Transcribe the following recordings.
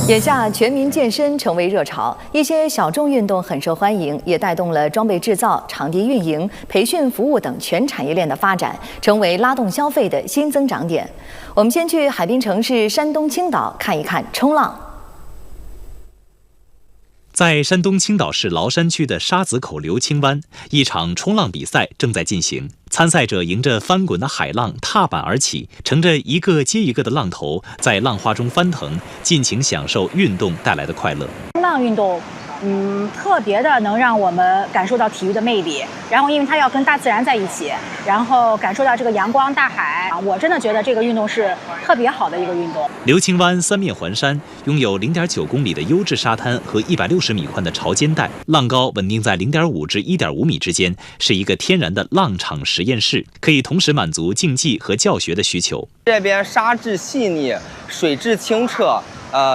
眼下全民健身成为热潮，一些小众运动很受欢迎，也带动了装备制造、场地运营、培训服务等全产业链的发展，成为拉动消费的新增长点。我们先去海滨城市山东青岛看一看冲浪。在山东青岛市崂山区的沙子口流清湾，一场冲浪比赛正在进行。参赛者迎着翻滚的海浪踏板而起，乘着一个接一个的浪头，在浪花中翻腾，尽情享受运动带来的快乐。冲浪运动，特别的能让我们感受到体育的魅力。然后，因为它要跟大自然在一起，然后感受到这个阳光、大海，我真的觉得这个运动是特别好的一个运动。流清湾三面环山，拥有0.9公里的优质沙滩和160米宽的潮间带，浪高稳定在0.5至1.5米之间，是一个天然的浪场实验室，可以同时满足竞技和教学的需求。这边沙质细腻，水质清澈。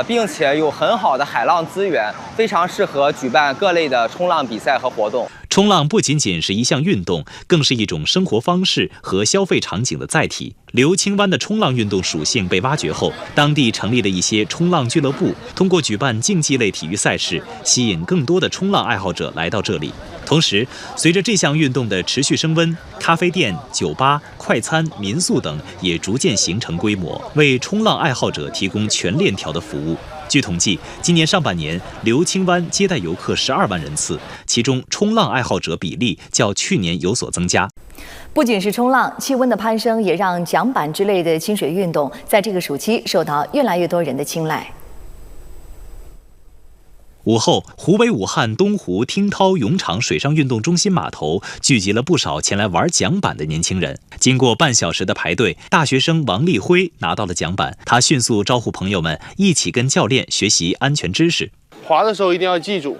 并且有很好的海浪资源，非常适合举办各类的冲浪比赛和活动。冲浪不仅仅是一项运动，更是一种生活方式和消费场景的载体。流清湾的冲浪运动属性被挖掘后，当地成立了一些冲浪俱乐部，通过举办竞技类体育赛事，吸引更多的冲浪爱好者来到这里。同时，随着这项运动的持续升温，咖啡店、酒吧、快餐、民宿等也逐渐形成规模，为冲浪爱好者提供全链条的服务。据统计，今年上半年流清湾接待游客12万人次，其中冲浪爱好者比例较去年有所增加。不仅是冲浪，气温的攀升也让桨板之类的亲水运动在这个暑期受到越来越多人的青睐。午后，湖北武汉东湖听涛泳场水上运动中心码头聚集了不少前来玩桨板的年轻人。经过半小时的排队，大学生王立辉拿到了桨板，他迅速招呼朋友们一起跟教练学习安全知识。滑的时候一定要记住，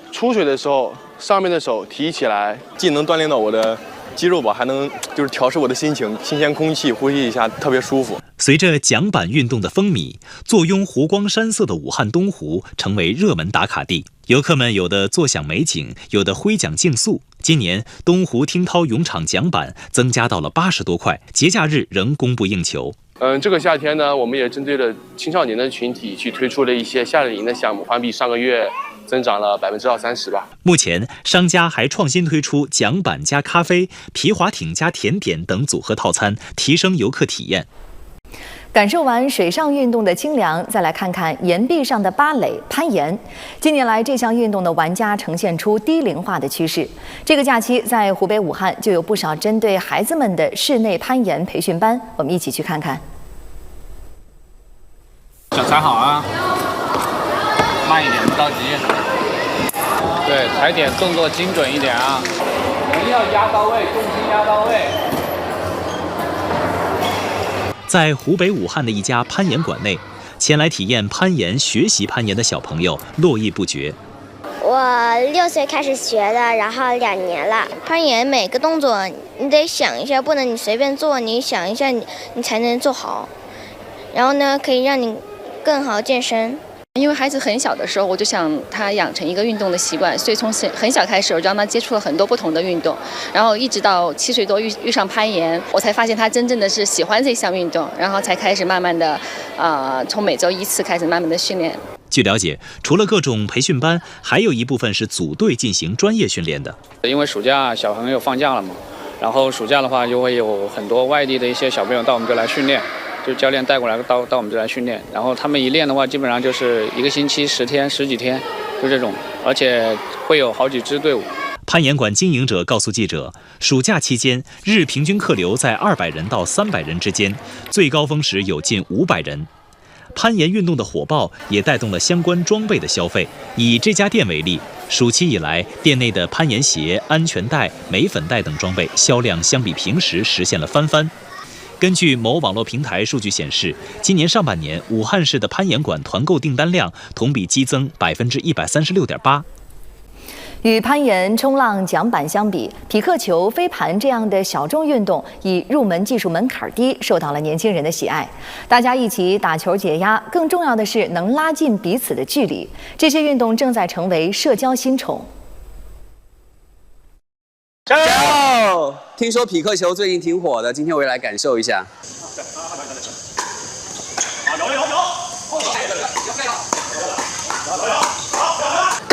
出水的时候上面的手提起来，既能锻炼到我的肌肉吧，还能就是调试我的心情，新鲜空气呼吸一下特别舒服。随着桨板运动的风靡，坐拥湖光山色的武汉东湖成为热门打卡地。游客们有的坐享美景，有的挥桨竞速。今年东湖听涛泳场桨板增加到了80多块，节假日仍供不应求。这个夏天呢，我们也针对了青少年的群体去推出了一些夏令营的项目，环比上个月增长了20%-30%吧。目前，商家还创新推出桨板加咖啡、皮划艇加甜点等组合套餐，提升游客体验。感受完水上运动的清凉，再来看看岩壁上的芭蕾攀岩。近年来，这项运动的玩家呈现出低龄化的趋势。这个假期，在湖北武汉就有不少针对孩子们的室内攀岩培训班，我们一起去看看。脚踩好啊，慢一点，不着急。对，踩点动作精准一点啊，人要压到位，重心压到位。在湖北武汉的一家攀岩馆内，前来体验攀岩、学习攀岩的小朋友络绎不绝。我6岁开始学的，然后2年了。攀岩每个动作你得想一下，不能你随便做，你想一下你才能做好。然后呢，可以让你更好健身。因为孩子很小的时候，我就想他养成一个运动的习惯，所以从很小开始，我就让他接触了很多不同的运动，然后一直到7岁多遇上攀岩，我才发现他真正的是喜欢这项运动，然后才开始慢慢的，从每周1次开始慢慢的训练。据了解，除了各种培训班，还有一部分是组队进行专业训练的。因为暑假小朋友放假了嘛，然后暑假的话就会有很多外地的一些小朋友到我们这来训练。就教练带过来到我们这来训练，然后他们一练的话，基本上就是1个星期10天10几天，就这种，而且会有好几支队伍。攀岩馆经营者告诉记者，暑假期间日平均客流在200人到300人之间，最高峰时有近500人。攀岩运动的火爆也带动了相关装备的消费。以这家店为例，暑期以来，店内的攀岩鞋、安全带、镁粉带等装备销量相比平时实现了翻番。根据某网络平台数据显示，今年上半年武汉市的攀岩馆团购订单量同比激增136.8%。与攀岩、冲浪、桨板相比，匹克球、飞盘这样的小众运动以入门技术门槛低，受到了年轻人的喜爱。大家一起打球解压，更重要的是能拉近彼此的距离。这些运动正在成为社交新宠。加油！听说匹克球最近挺火的，今天我也来感受一下。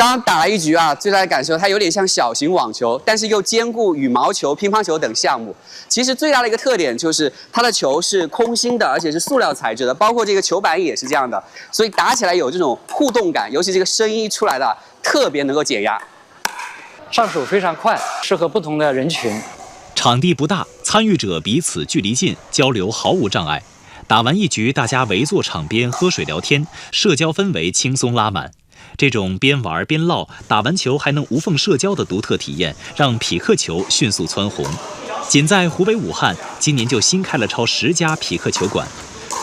刚刚打了一局啊，最大的感受它有点像小型网球，但是又兼顾羽毛球、乒乓球等项目。其实最大的一个特点就是它的球是空心的，而且是塑料材质的，包括这个球板也是这样的，所以打起来有这种互动感，尤其这个声音出来的特别能够减压。上手非常快，适合不同的人群。场地不大，参与者彼此距离近，交流毫无障碍。打完一局，大家围坐场边喝水聊天，社交氛围轻松拉满。这种边玩边唠，打完球还能无缝社交的独特体验，让匹克球迅速蹿红。仅在湖北武汉，今年就新开了超10家匹克球馆，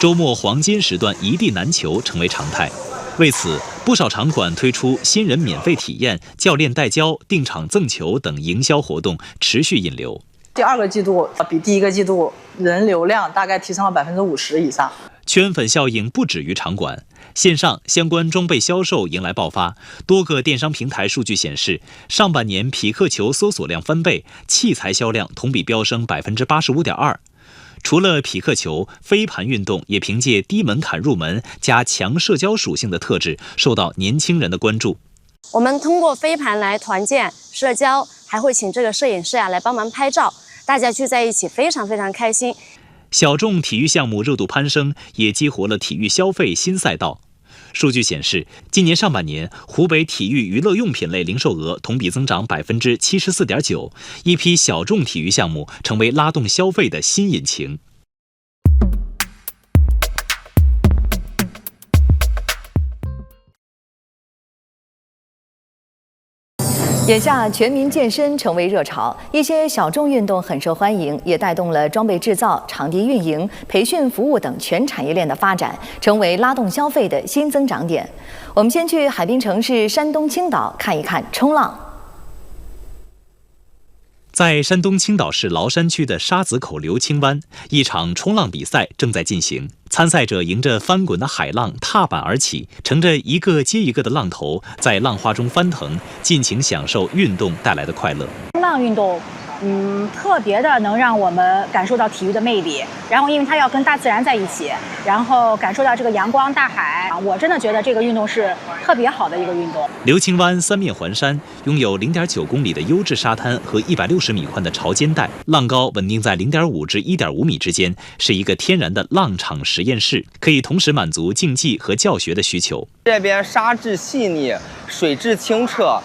周末黄金时段一地难求成为常态。为此，不少场馆推出新人免费体验、教练带教、定场赠球等营销活动，持续引流。第2个季度比第1个季度人流量大概提升了50%以上。圈粉效应不止于场馆，线上相关装备销售迎来爆发。多个电商平台数据显示，上半年匹克球搜索量翻倍，器材销量同比飙升85.2%。除了匹克球，飞盘运动也凭借低门槛入门加强社交属性的特质，受到年轻人的关注。我们通过飞盘来团建、社交，还会请这个摄影师来帮忙拍照，大家聚在一起非常开心。小众体育项目热度攀升，也激活了体育消费新赛道。数据显示，今年上半年，湖北体育娱乐用品类零售额同比增长74.9%，一批小众体育项目成为拉动消费的新引擎。眼下全民健身成为热潮，一些小众运动很受欢迎，也带动了装备制造、场地运营、培训服务等全产业链的发展，成为拉动消费的新增长点。我们先去海滨城市山东青岛看一看冲浪。在山东青岛市崂山区的沙子口刘清湾，一场冲浪比赛正在进行。参赛者迎着翻滚的海浪踏板而起，乘着一个接一个的浪头，在浪花中翻腾，尽情享受运动带来的快乐。冲浪运动，特别的能让我们感受到体育的魅力。然后，因为它要跟大自然在一起，然后感受到这个阳光、大海，我真的觉得这个运动是特别好的一个运动。刘清湾三面环山，拥有0.9公里的优质沙滩和160米宽的潮间带，浪高稳定在0.5至1.5米之间，是一个天然的浪场实验室，可以同时满足竞技和教学的需求。这边沙质细腻，水质清澈。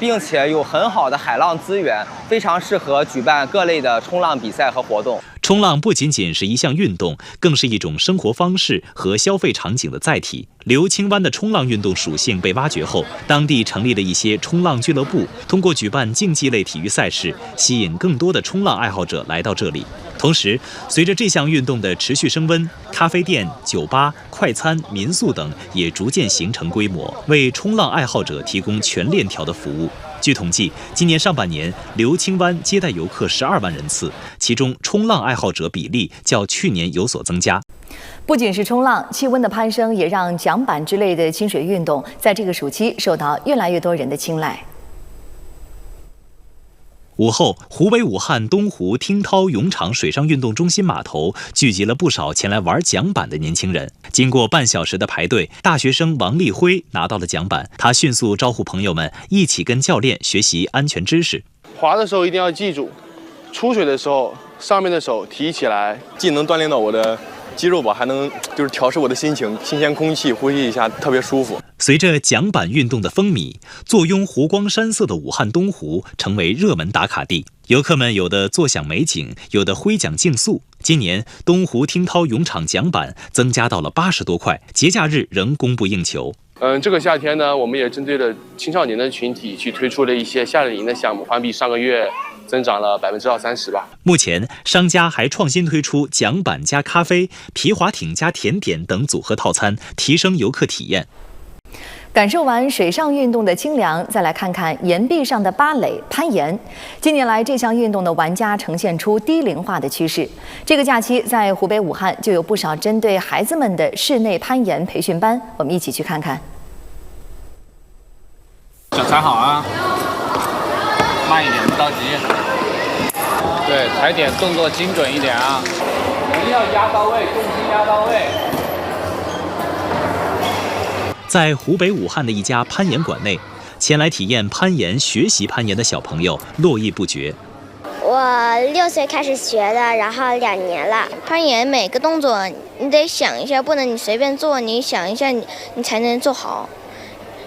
并且有很好的海浪资源，非常适合举办各类的冲浪比赛和活动。冲浪不仅仅是一项运动，更是一种生活方式和消费场景的载体。刘清湾的冲浪运动属性被挖掘后，当地成立了一些冲浪俱乐部，通过举办竞技类体育赛事，吸引更多的冲浪爱好者来到这里。同时，随着这项运动的持续升温，咖啡店、酒吧、快餐、民宿等也逐渐形成规模，为冲浪爱好者提供全链条的服务。据统计，今年上半年，刘清湾接待游客12万人次，其中冲浪爱好者比例较去年有所增加。不仅是冲浪，气温的攀升也让桨板之类的亲水运动在这个暑期受到越来越多人的青睐。午后，湖北武汉东湖听涛泳场水上运动中心码头聚集了不少前来玩桨板的年轻人。经过半小时的排队，大学生王立辉拿到了桨板，他迅速招呼朋友们一起跟教练学习安全知识。滑的时候一定要记住，出水的时候上面的手提起来，既能锻炼到我的肌肉吧，还能调试我的心情，新鲜空气呼吸一下特别舒服。随着桨板运动的风靡，坐拥湖光山色的武汉东湖成为热门打卡地。游客们有的坐享美景，有的挥桨竞速。今年东湖听涛泳场桨板增加到了80多块，节假日仍供不应求。这个夏天呢，我们也针对了青少年的群体去推出了一些夏令营的项目，环比上个月增长了20%-30%吧。目前，商家还创新推出桨板加咖啡、皮划艇加甜点等组合套餐，提升游客体验。感受完水上运动的清凉，再来看看岩壁上的芭蕾攀岩。近年来，这项运动的玩家呈现出低龄化的趋势。这个假期，在湖北武汉就有不少针对孩子们的室内攀岩培训班，我们一起去看看。脚踩好啊，慢一点，不着急。对，踩点动作精准一点啊，一定要压到位，重心压到位。在湖北武汉的一家攀岩馆内，前来体验攀岩、学习攀岩的小朋友络绎不绝。我6岁开始学的，然后2年了。攀岩每个动作你得想一下，不能你随便做，你想一下你才能做好。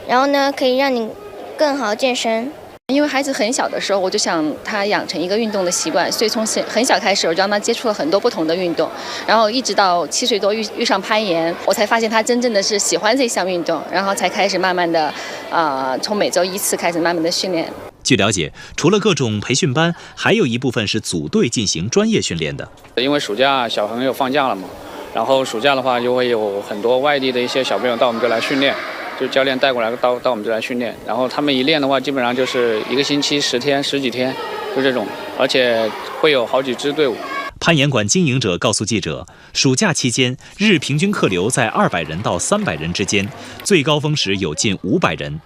然后呢，可以让你更好健身。因为孩子很小的时候，我就想他养成一个运动的习惯，所以从很小开始，我就让他接触了很多不同的运动，然后一直到7岁多遇上攀岩，我才发现他真正的是喜欢这项运动，然后才开始慢慢的，从每周1次开始慢慢的训练。据了解，除了各种培训班，还有一部分是组队进行专业训练的。因为暑假小朋友放假了嘛，然后暑假的话就会有很多外地的一些小朋友到我们这来训练。就教练带过来到我们这来训练，然后他们一练的话，基本上就是1个星期10天10几天，就这种，而且会有好几支队伍。攀岩馆经营者告诉记者，暑假期间日平均客流在200人到300人之间，最高峰时有近500人。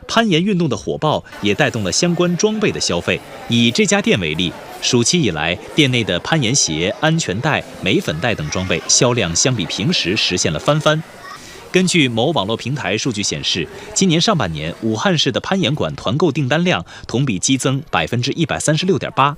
攀岩运动的火爆也带动了相关装备的消费。以这家店为例，暑期以来，店内的攀岩鞋、安全带、镁粉带等装备销量相比平时实现了翻番。根据某网络平台数据显示，今年上半年武汉市的攀岩馆团购订单量同比激增136.8%。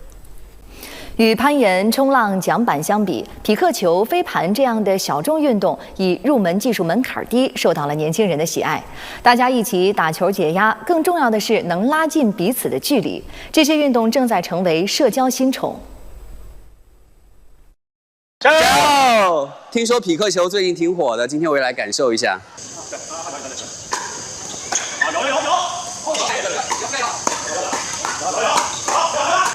与攀岩、冲浪、桨板相比，匹克球、飞盘这样的小众运动以入门技术门槛低，受到了年轻人的喜爱。大家一起打球解压，更重要的是能拉近彼此的距离。这些运动正在成为社交新宠。加油！听说匹克球最近挺火的，今天我也来感受一下。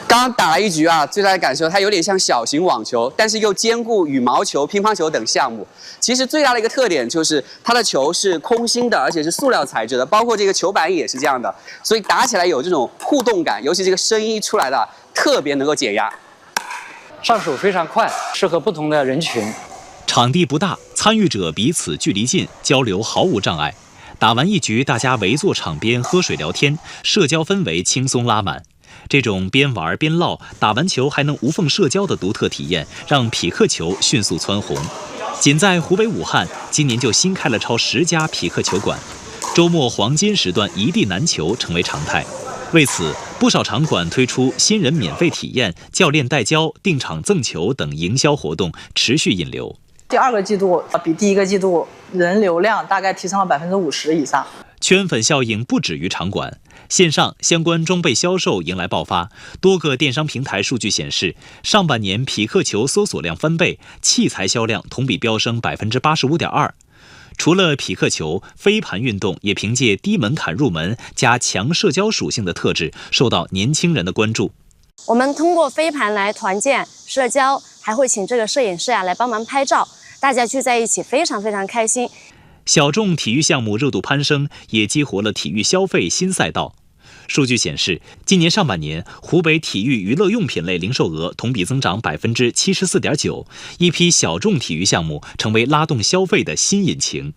刚刚打了一局啊，最大的感受它有点像小型网球，但是又兼顾羽毛球、乒乓球等项目。其实最大的一个特点就是它的球是空心的，而且是塑料材质的，包括这个球板也是这样的，所以打起来有这种互动感，尤其这个声音出来的特别能够解压。上手非常快，适合不同的人群。场地不大，参与者彼此距离近，交流毫无障碍。打完一局，大家围坐场边喝水聊天，社交氛围轻松拉满。这种边玩边唠，打完球还能无缝社交的独特体验，让匹克球迅速蹿红。仅在湖北武汉，今年就新开了超10家匹克球馆，周末黄金时段一地难求成为常态。为此，不少场馆推出新人免费体验、教练带教、定场赠球等营销活动，持续引流。第2个季度比第1个季度人流量大概提升了50%以上。圈粉效应不止于场馆，线上相关装备销售迎来爆发。多个电商平台数据显示，上半年匹克球搜索量翻倍，器材销量同比飙升85.2%。除了匹克球，飞盘运动也凭借低门槛入门加强社交属性的特质，受到年轻人的关注。我们通过飞盘来团建、社交，还会请这个摄影师来帮忙拍照，大家聚在一起非常非常开心。小众体育项目热度攀升，也激活了体育消费新赛道。数据显示，今年上半年，湖北体育娱乐用品类零售额同比增长74.9%，一批小众体育项目成为拉动消费的新引擎。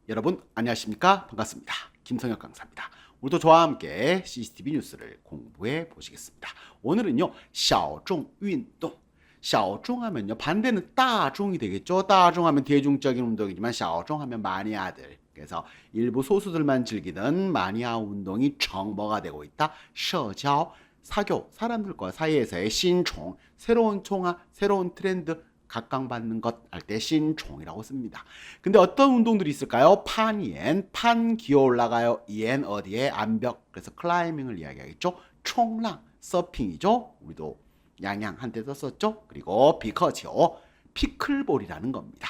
여러분 안녕하십니까? 반갑습니다. 김성혁 강사입니다. 오늘도 저와 함께 CCTV 뉴스를 공부해 보시겠습니다. 오늘은요, 小众运动. 小众하면요, 반대는 大众이 되겠죠. 大众하면 대중적인 운동이지만 小众하면 마니아들. 그래서 일부 소수들만 즐기는 마니아 운동이 정보가 되고 있다. 社交, 사교, 사람들과 사이에서의 신종, 새로운 총화, 새로운 트렌드, 각광받는 것 할 때 신종이라고 씁니다. 근데 어떤 운동들이 있을까요? 판옌, 판 기어 올라가요. 옌 어디에? 암벽. 그래서 클라이밍을 이야기하겠죠.冲浪, 서핑이죠. 우리도 양양 한때 썼었죠. 그리고 피커치오, 피클볼이라는 겁니다.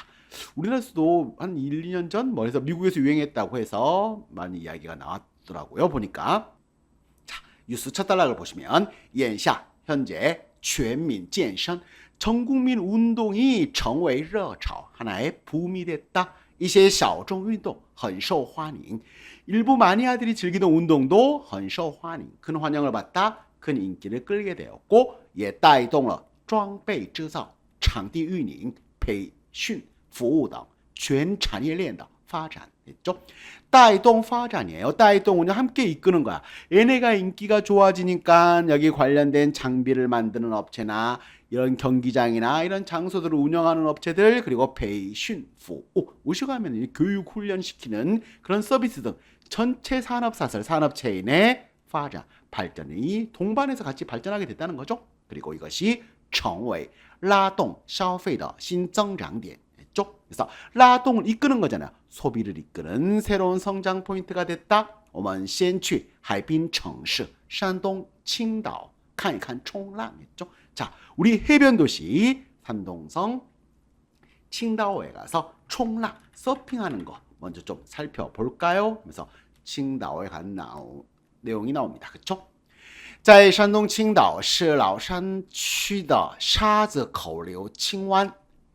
우리나라에서도 한 1, 2년 전 그래서 미국에서 유행했다고 해서 많이 이야기가 나왔더라고요. 보니까. 자, 뉴스 첫 단락을 보시면 眼下 현재 全民健身 전국민 운동이 成为热潮 하나의 붐이 됐다. 이些 小众运动很受欢迎. 일부 마니아들이 즐기는 운동도 很受欢迎. 큰 환영을 받다. 큰 인기를 끌게 되었고 也带动了装备制造、场地运营、培训、服务等全产业链的发展했죠. 带动发展이에요. 带动은 함께 이끄는 거야. 얘네가 인기가 좋아지니까 여기 관련된 장비를 만드는 업체나 이런 경기장이나 이런 장소들을 운영하는 업체들, 그리고培训服务, 오시가면 교육 훈련시키는 그런 서비스 등 전체 산업사설, 산업체인의发展, 발전이 동반해서 같이 발전하게 됐다는 거죠. 그리고 이것이 成为拉动消费的新增长点. 그래서 라동을 이끄는 거잖아요. 소비를 이끄는 새로운 성장 포인트가 됐다. 我们先去海滨城市山东青岛看一看冲浪했죠. 자, 우리 해변 도시 산동성 칭다오에 가서冲浪, 서핑하는 거 먼저 좀 살펴볼까요? 그래서 칭다오에 간 내용이 나옵니다. 그렇죠? 在山东青岛市老山区的沙子口流青湾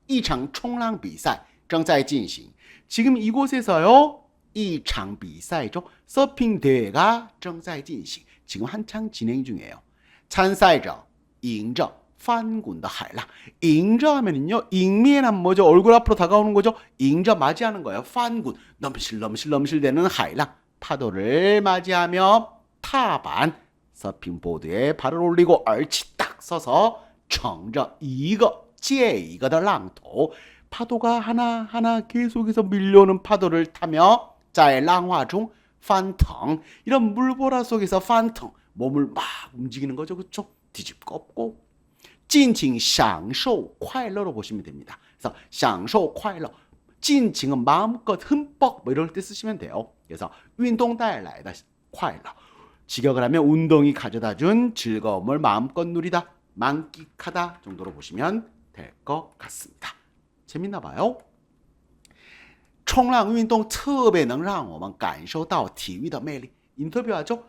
一场冲浪比赛正在进行. 지금 이곳에서요, 이 장 비사이죠. 서핑 대회가 正在进行. 지금 한창 진행 중이에요.参赛者迎着翻滚的海浪. 迎着하면은요,迎面하면 뭐죠? 얼굴 앞으로 다가오는 거죠. 迎着 맞이하는 거예요. 翻滚, 넘실 되는海浪, 파도를 맞이하며 타반, 서핑보드에 발을 올리고 얼치 딱 서서 乘着一个接一个的浪头, 파도가 하나하나 계속해서 밀려오는 파도를 타며 在浪花中翻腾, 이런 물보라 속에서 翻腾, 몸을 막 움직이는 거죠. 그렇죠? 뒤집고 엎고. 尽情享受快乐로 보시면 됩니다. 그래서 享受快乐, 尽情은 마음껏 흠뻑 뭐 이럴 때 쓰시면 돼요. 그래서 运动带来的快乐, 직역을 하면 운동이 가져다준 즐거움을 마음껏 누리다, 만끽하다 정도로 보시면 될 것 같습니다. 재밌나 봐요. 冲浪运动特别能让我们感受到体育的魅力. 인터뷰하죠.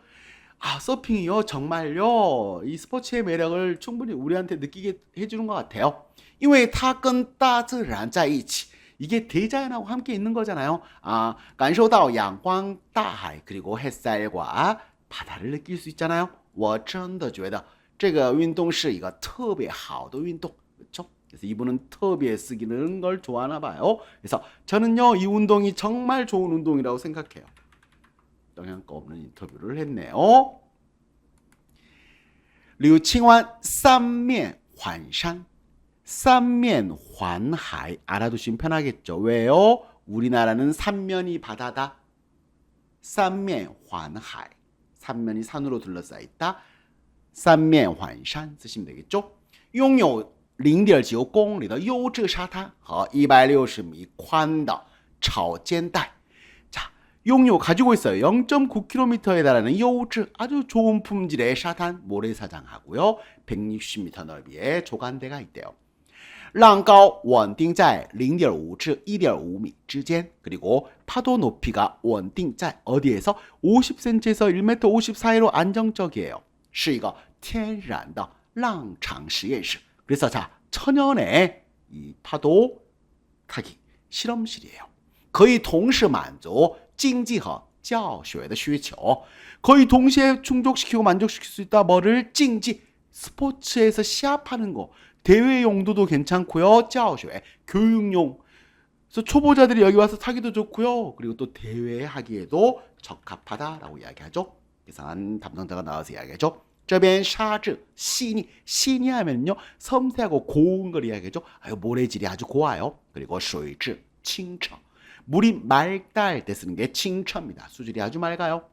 아, 서핑이요, 정말요, 이 스포츠의 매력을 충분히 우리한테 느끼게 해주는 것 같아요. 因为它跟大自然在一起, 이게 대자연하고 함께 있는 거잖아요. 아, 感受到阳光大海 그리고 햇살과 바다를 느낄 수 있잖아요. 我真的觉得这个运动是一个特别好的运动. 그렇죠? 그래서 이분은特别 쓰기는 걸 좋아하나 봐요. 그래서 저는요, 이 운동이 정말 좋은 운동이라고 생각해요. 영양가 없는 인터뷰를 했네요. 柳青湾三面环山, 三面环海, 알아두시면 편하겠죠. 왜요? 우리나라는 3면이 바다다. 三面环海, 3면이 산으로 둘러싸여 있다. 三面环山 쓰시면 되겠죠. 拥有 0.9公里的优质沙滩和160米宽的潮间带. 자,拥有 가지고 있어요. 0.9km에 달하는优质 아주 좋은 품질의 샤탄 모래사장하고요. 160m 넓이의 조간대가 있대요. 浪高稳定在 0.5至 1.5米之间. 그리고 파도 높이가 稳定在 어디에서 50cm에서 1m 50 사이로 안정적이에요. 是一个天然的浪场实验室. 그래서 자, 천연의 이 파도 타기 실험실이에요. 거의 동시 만족经济和教学的需求. 거의 동시에 충족시키고 만족시킬 수 있다. 뭐를? 竞技, 스포츠에서 시합하는 거. 대회 용도도 괜찮고요. 教学, 교육용. 그래서 초보자들이 여기 와서 타기도 좋고요. 그리고 또 대회 하기에도 적합하다라고 이야기하죠. 계산 담당자가 나와서 이야기하죠. 这边沙质细腻,细腻하면요, 섬세하고 고운 걸 이야기하죠. 모래질이 아주 고와요. 그리고 水质清澈, 물이 맑다 할 때 쓰는 게 清澈입니다. 수질이 아주 맑아요.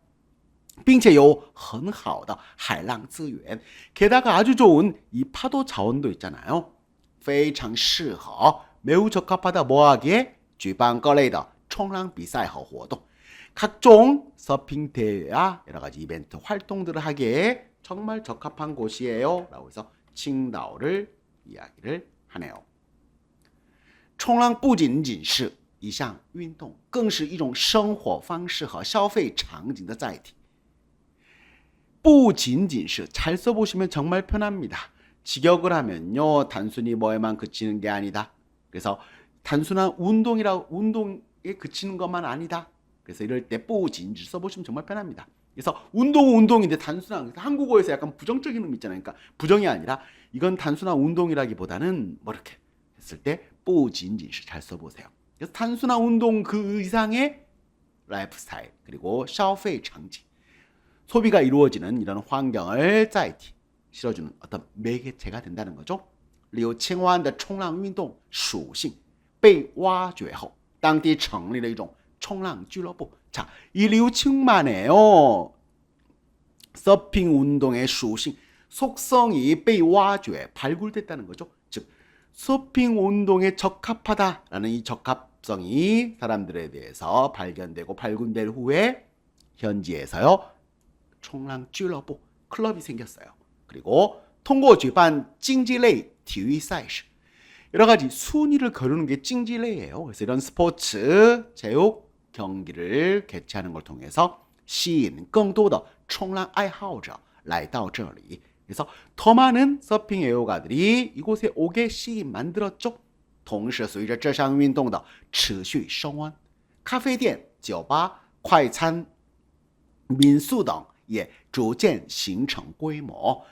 并且有很好的海浪资源, 게다가 아주 좋은 이 파도 자원도 있잖아요. 非常适合, 매우 적합하다 뭐하기에? 举办各类的冲浪比赛和活动. 각종 서핑 대회와 여러 가지 이벤트 활동들을 하기에 정말 적합한 곳이에요. 라고 해서 칭다오를 이야기를 하네요. 冲浪不仅仅是一项运动, 更是一种生活方式和消费场景的载体. 不仅仅是, 잘 써보시면 정말 편합니다. 직역을 하면요, 단순히 뭐에만 그치는 게 아니다. 그래서 단순한 운동에 그치는 것만 아니다. 그래서 이럴 때 不仅仅 써보시면 정말 편합니다. 그래서 운동은 운동인데 단순한, 한국어에서 약간 부정적인 의미 있잖아요. 그러니까 부정이 아니라 이건 단순한 운동이라기보다는 뭐 이렇게 했을 때 不仅仅是 잘 써보세요. 그래서 단순한 운동 그 이상의 라이프 스타일 그리고消费 场景 소비가 이루어지는 이런 환경을 载体 실어주는 어떤 매개체가 된다는 거죠. 柳青湾的冲浪运动属性被挖掘后当地成立了一种冲浪俱乐部 자, 이 류칭만의요 서핑 운동의属性 속성이 被挖掘 발굴됐다는 거죠. 즉 서핑 운동에 적합하다라는 이 적합성이 사람들에 대해서 발견되고 발굴된 후에 현지에서요冲浪俱乐部 클럽이 생겼어요. 그리고 通过举办竞技类体育赛事 여러 가지 순위를 거르는 게竞技类예요. 그래서 이런 스포츠, 체육 경기를 개최하는 걸 통해서 吸引更多的冲浪爱好者来到这里 그래서 더 많은 서핑 애호가들이 이곳에 오게 시인 만들었죠. 同时随着这项运动的持续升温咖啡店、酒吧、快餐、民宿等也逐渐形成规模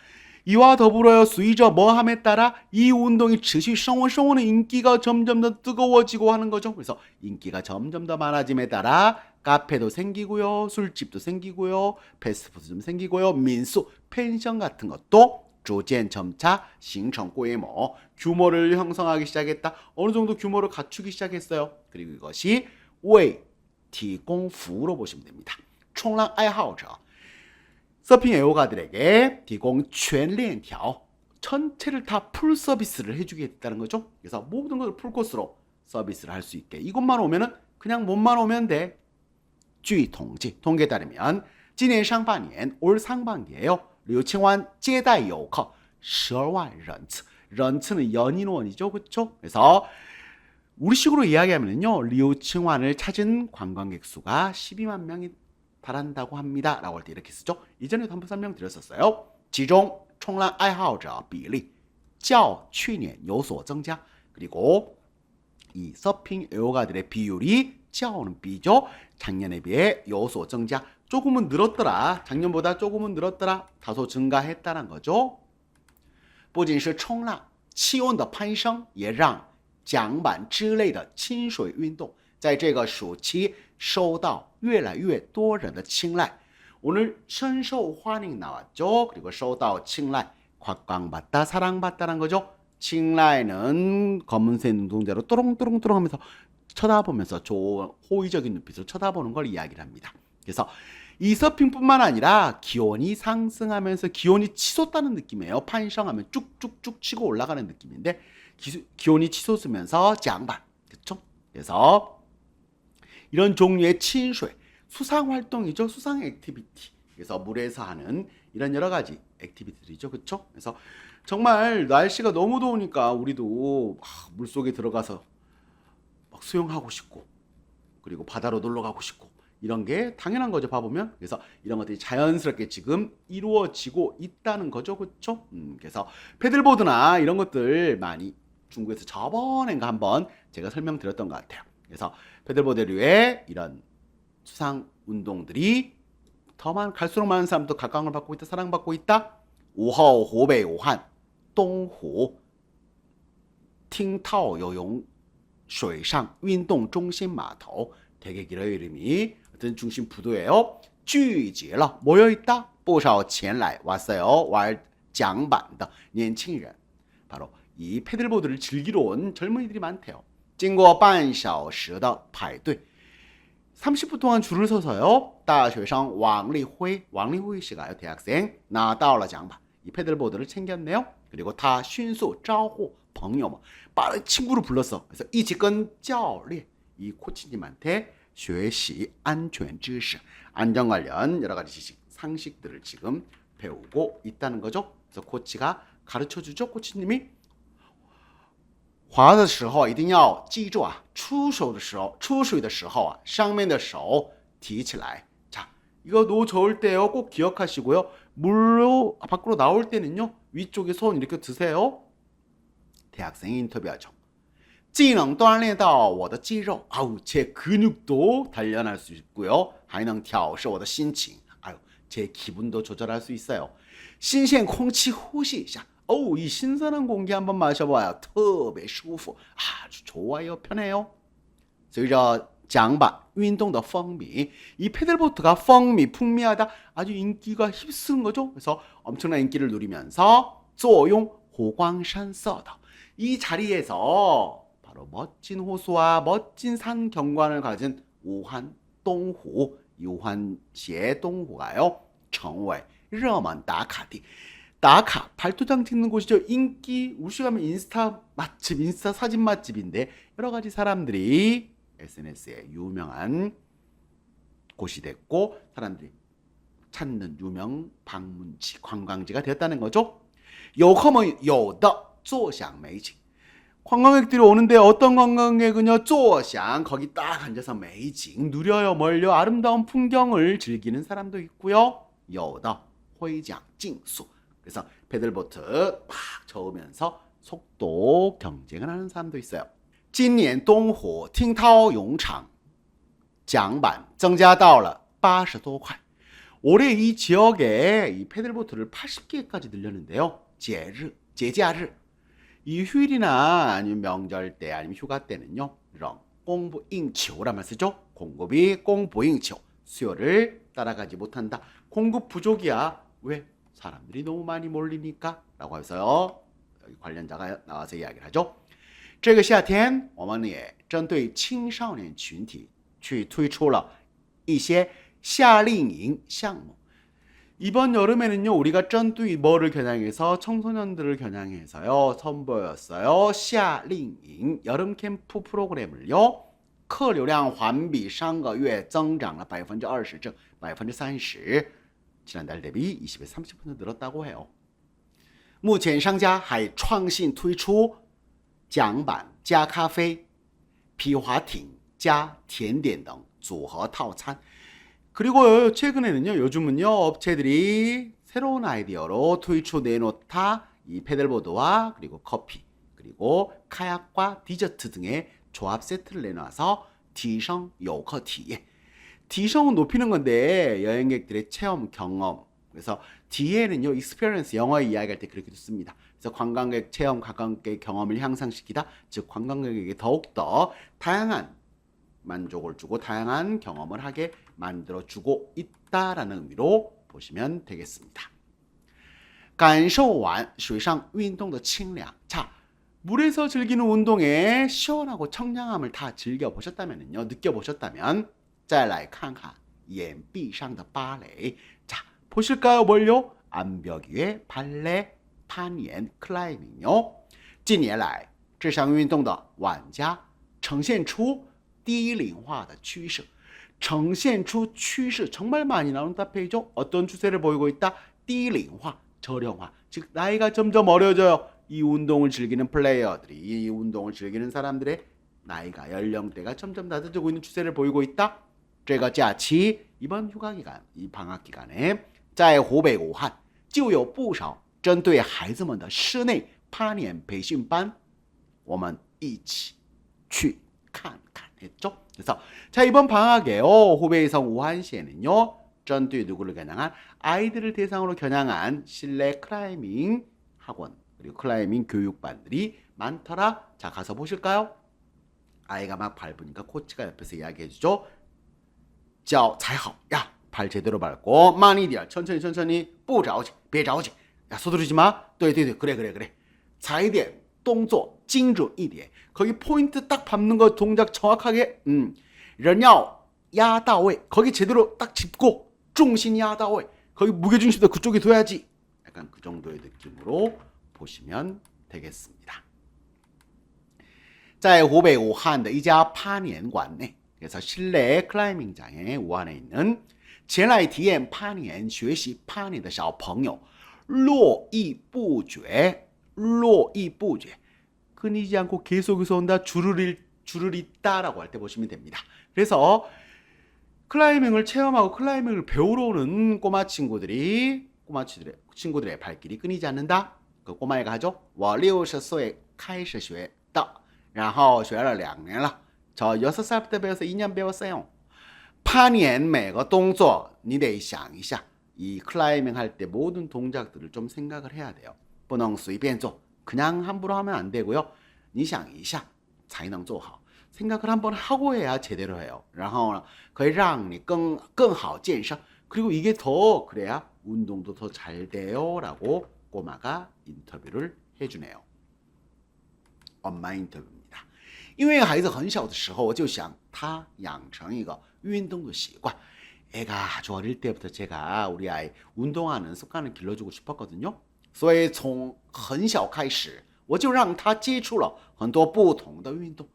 이와 더불어요. 随着 뭐함에 따라 이 운동이 持续 升温은 인기가 점점 더 뜨거워지고 하는 거죠. 그래서 인기가 점점 더 많아짐에 따라 카페도 생기고요. 술집도 생기고요. 패스트푸드 좀 생기고요. 민수, 펜션 같은 것도 逐渐 점차 形成规模 규모를 형성하기 시작했다. 어느 정도 규모를 갖추기 시작했어요. 그리고 이것이 为提供服务로 보시면 됩니다. 冲浪爱好者 서핑 애호가들에게提供全链条 전체를 다 풀 서비스를 해주게 됐다는 거죠. 그래서 모든 것을 풀코스로 서비스를 할 수 있게 이곳만 오면은 그냥 몸만 오면 돼. 据统计 통계에 따르면 今年上半年 올 상반기에요. 柳青湾接待游客 12만人次 人次는 연인원이죠. 그렇죠? 그래서 우리식으로 이야기하면요. 柳青湾을 찾은 관광객 수가 12만 명이 달한다고 합니다. 라고 할 때 이렇게 쓰죠. 이전에도 한번 설명드렸었어요. 其中冲浪爱好者比例较去年有所增加 그리고 이 서핑 애호가들의 비율이 较는 비죠. 작년에 비해 有所增加 조금은 늘었더라. 작년보다 조금은 늘었더라. 다소 증가했다는 거죠. 不仅是冲浪气温的攀升也让桨板之类的亲水运动在这个暑期受到越来越多人的青睐 오늘深受欢迎 나왔죠. 그리고 受到青睐 곽광받다 사랑받다는 거죠. 칭라이는 검은색 눈동자로 또롱또롱또롱 하면서 쳐다보면서 좋은 호의적인 눈빛으로 쳐다보는 걸 이야기를 합니다. 그래서 이 서핑뿐만 아니라 기온이 상승하면서 기온이 치솟다는 느낌이에요. 판성하면 쭉쭉쭉 치고 올라가는 느낌인데 기온이 치솟으면서 장반 그렇죠? 그래서 이런 종류의 친수의 수상 활동이죠. 수상 액티비티. 그래서 물에서 하는 이런 여러 가지 액티비티들이죠. 그렇죠? 그래서 정말 날씨가 너무 더우니까 우리도 물속에 들어가서 막 수영하고 싶고 그리고 바다로 놀러 가고 싶고 이런 게 당연한 거죠. 봐보면. 그래서 이런 것들이 자연스럽게 지금 이루어지고 있다는 거죠. 그렇죠? 그래서 패들보드나 이런 것들 많이 중국에서 저번엔가 한번 제가 설명드렸던 것 같아요. 그래서 패들보드류의 이런 수상 운동들이 갈수록 많은 사람도 각광을 받고 있다, 사랑받고 있다. 5号 호베이 오한 동호 팅타오游泳水上运动中心码头 되게 길어요. 이름이 어떤 중심 부두예요. 聚集了 모여있다. 不少前来 왔어요. 玩桨板的年轻人 바로 이 패들보드를 즐기러 온 젊은이들이 많대요. 经过半小时的排队 30분 동안 줄을 서서요. 大学生 왕리huy 씨가요. 대학생 拿到了奖板 이 패들보드를 챙겼네요. 그리고 다 迅速招呼朋友们 빠른 친구를 불렀어. 그래서 一起跟教练 이 코치님한테 学习安全知识 안전 관련 여러 가지 지식, 상식들을 지금 배우고 있다는 거죠. 그래서 코치가 가르쳐 주죠. 코치님이 滑的时候一定要记住啊，出水的时候啊，上面的手提起来。 자, 이거 노 저을 때요. 꼭 기억하시고요. 물로 밖으로 나올 때는요. 위쪽에 손 이렇게 드세요. 대학생이 인터뷰하죠. 技能锻炼到我的肌肉 아우, 제 근육도 단련할 수 있고요. 还能调试我的心情 아유, 제 기분도 조절할 수 있어요. 新鲜空气呼吸一下 이 신선한 공기 한번 마셔봐요. 特别舒服 아주 좋아요. 편해요. 随着桨板运动的风靡, 이 패들보트가 풍미하다 아주 인기가 휩쓰는 거죠. 그래서 엄청난 인기를 누리면서 作用湖光山色的, 이 자리에서 바로 멋진 호수와 멋진 산 경관을 가진 우한 동호, 우한시의 동호가요, 成为热门打卡地. 나카, 발도장 찍는 곳이죠. 인기, 우시 가면 인스타 맛집, 인스타 사진 맛집인데 여러 가지 사람들이 SNS에 유명한 곳이 됐고 사람들이 찾는 유명 방문지, 관광지가 되었다는 거죠. 有客们有的坐享美景. 관광객들이 오는데 어떤 관광객은요, 坐享, 거기 딱 앉아서 美景, 누려요, 멀려, 아름다운 풍경을 즐기는 사람도 있고요. 有的会讲竞速. 그래서 패들보트 막 저으면서 속도 경쟁을 하는 사람도 있어요. 今年东湖听涛泳场桨板增加到了80多块. 올해 이 지역에 이 패들보트를 80개까지 늘렸는데요.节假日, 이 휴일이나 아니면 명절 때 아니면 휴가 때는요, 이런 공부应求란 말 쓰죠. 공급이 공부应求, 수요를 따라가지 못한다. 공급 부족이야. 왜? 사람들이 너무 많이 몰리니까 라고 해서요, 관련자가 나와서 이야기를 하죠. 这个夏天我们也针对青少年群体去推出了一些夏令营项目. 이번 여름에는요, 우리가 针对 뭐를 겨냥해서 청소년들을 겨냥해서요 선보였어요. 夏令营 여름 캠프 프로그램을요. 客流量环比上个月增长了 20% 至 30%. 지난달 대비 20에서 30% 늘었다고 해요. 目前商家还创新推出桨板加咖啡、皮划艇加甜点等组合套餐. 그리고 최근에는요, 요즘은요, 업체들이 새로운 아이디어로推出 내놓다 이 패들보드와 그리고 커피, 그리고 카약과 디저트 등의 조합 세트를 내놔서 提升游客体验. 디성은 높이는 건데 여행객들의 체험 경험. 그래서 뒤에는요, experience 영어 이야기할 때 그렇게 씁니다. 그래서 관광객 체험, 관광객 경험을 향상시키다, 즉 관광객에게 더욱더 다양한 만족을 주고 다양한 경험을 하게 만들어주고 있다라는 의미로 보시면 되겠습니다. 感受完水上运动的清凉. 자, 물에서 즐기는 운동의 시원하고 청량함을 다 즐겨보셨다면요, 느껴보셨다면 再来看看眼壁上的芭蕾. 자, 보실까요? 뭘요? 암벽 위에 발레,攀岩, 클라이밍요. 近年来这项运动的玩家呈现出低龄化的趋势. 呈现出趋势, 정말 많이 나오는 답변이죠. 어떤 추세를 보이고 있다? 低龄化, 저령화. 즉 나이가 점점 어려져요. 이 운동을 즐기는 플레이어들이, 이 운동을 즐기는 사람들의 나이가, 연령대가 점점 낮아지고 있는 추세를 보이고 있다. 这个假期 이번 휴가 기간, 이 방학 기간에 在湖北武汉就有不少针对孩子们的室内攀岩培训班，我们一起去看看했죠. 그래서 자, 이번 방학에요, 후베이성 우한시에는요, 针对 누구를 겨냥한, 아이들을 대상으로 겨냥한 실내 클라이밍 학원 그리고 클라이밍 교육반들이 많더라. 자, 가서 보실까요? 아이가 막 밟으니까 코치가 옆에서 이야기해주죠. 脚踩好, 야, 발 제대로 밟고, 慢一点, 천천히, 不着急, 别着急, 야, 서두르지 마. 对对对, 그래. 踩一点, 动作精准一点. 거기 포인트 딱 밟는 거 동작 정확하게, 人要压到位, 거기 제대로 딱 짚고, 重心压到位, 거기 무게중심도 그쪽에 둬야지. 약간 그 정도의 느낌으로 보시면 되겠습니다. 在湖北武汉的一家攀岩馆内, 그래서 실내 클라이밍장에 우한에 있는 前来体验攀岩学习攀岩的小朋友络绎不绝, 끊이지 않고 계속해서 온다, 줄을 잇다라고 할 때 보시면 됩니다. 그래서 클라이밍을 체험하고 클라이밍을 배우러 오는 꼬마 친구들의 발길이 끊이지 않는다. 그 꼬마애가 하죠. 我60岁开始学的然后学了2年了 저 6살부터 배워서 2년 배웠어요. 攀岩每个动作你得想一下. 이 클라이밍 할 때 모든 동작들을 좀 생각을 해야 돼요. 不能随便做, 그냥 함부로 하면 안 되고요. 你想一下才能做好. 생각을 한번 하고 해야 제대로 해요. 然后呢可以让你更好健身 그리고 이게 더 그래야 운동도 더 잘 돼요 라고 꼬마가 인터뷰를 해주네요. 엄마 인터뷰입니다. 因为孩子很小的时候我就想他养成一个运动的习惯 애가 아주 어릴 때부터 제가 우리 아이 운동하는 습관을 길러주고 싶었거든요. 所以从很小开始我就让他接触了很多不同的运动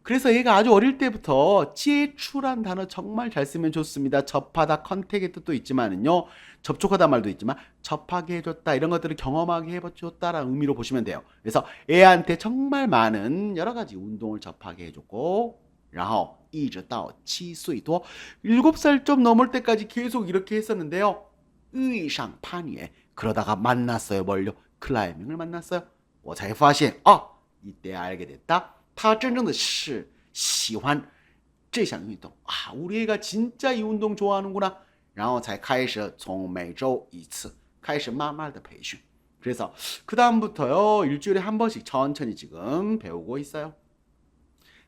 그래서 얘가 아주 어릴 때부터接触란 단어 정말 잘 쓰면 좋습니다. 접하다, 컨택의 뜻도 있지만은요. 접촉하다 말도 있지만 접하게 해줬다 이런 것들을 경험하게 해줬다라는 의미로 보시면 돼요. 그래서 애한테 정말 많은 여러 가지 운동을 접하게 해줬고 然后一直到7岁多 7살 좀 넘을 때까지 계속 이렇게 했었는데요. 의상 판위에 그러다가 만났어요. 뭘요? 클라이밍을 만났어요. 我才发现 이때 알게 됐다. 他真正的是喜欢这项运动 우리 애가 진짜 이 운동 좋아하는구나. 然后才开始从每周一次开始慢慢的培训 그래서 그 다음부터요 일주일에 한 번씩 천천히 지금 배우고 있어요.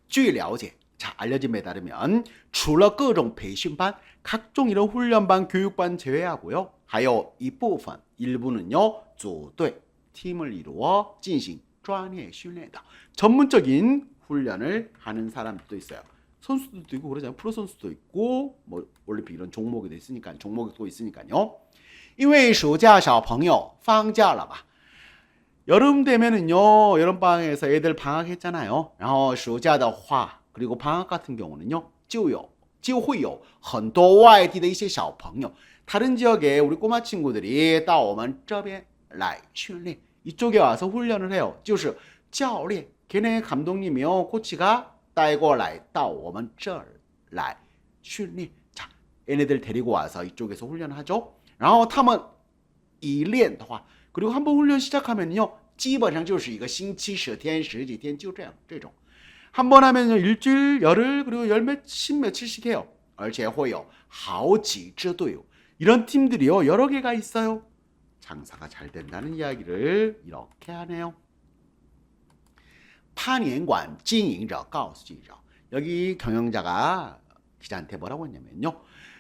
据了解 자, 알려진 바에 따르면 除了各种培训班 각종 이런 훈련반 교육반 제외하고요 还有一部分 일부는요 组队 팀을 이루어 进行专业训练的 전문적인 훈련을 하는 사람들도 있어요. 선수들도 있고 그러잖아요. 프로 선수도 있고 뭐 올림픽 이런 종목이 있으니까 종목도 있으니까요. 因为暑假小朋友放假了吧 여름 되면은요 여름 방학에서 애들 방학했잖아요. 然后暑假的话 그리고 방학 같은 경우는요 就会有很多外地的一些小朋友 다른 지역에 우리 꼬마 친구들이 到我们这边来训练 이쪽에 와서 훈련을 해요. 就是教练 걔네 감독님이요 코치가 带过来到我们这儿来训练 자, 얘네들 데리고 와서 이쪽에서 훈련을 하죠. 然后他们一练的话 그리고 한번 훈련 시작하면요 基本上就是一个星期10天10几天就这样这种 한번 하면요 일주일 열흘 그리고 열몇십 며칠씩 해요. 而且会有好几支队伍 이런 팀들이요 여러 개가 있어요. 장사가 잘 된다는 이야기를 이렇게 하네요. 潘年馆经营者告诉记者 여기 경영자가 기자한테 뭐라고 했냐면요.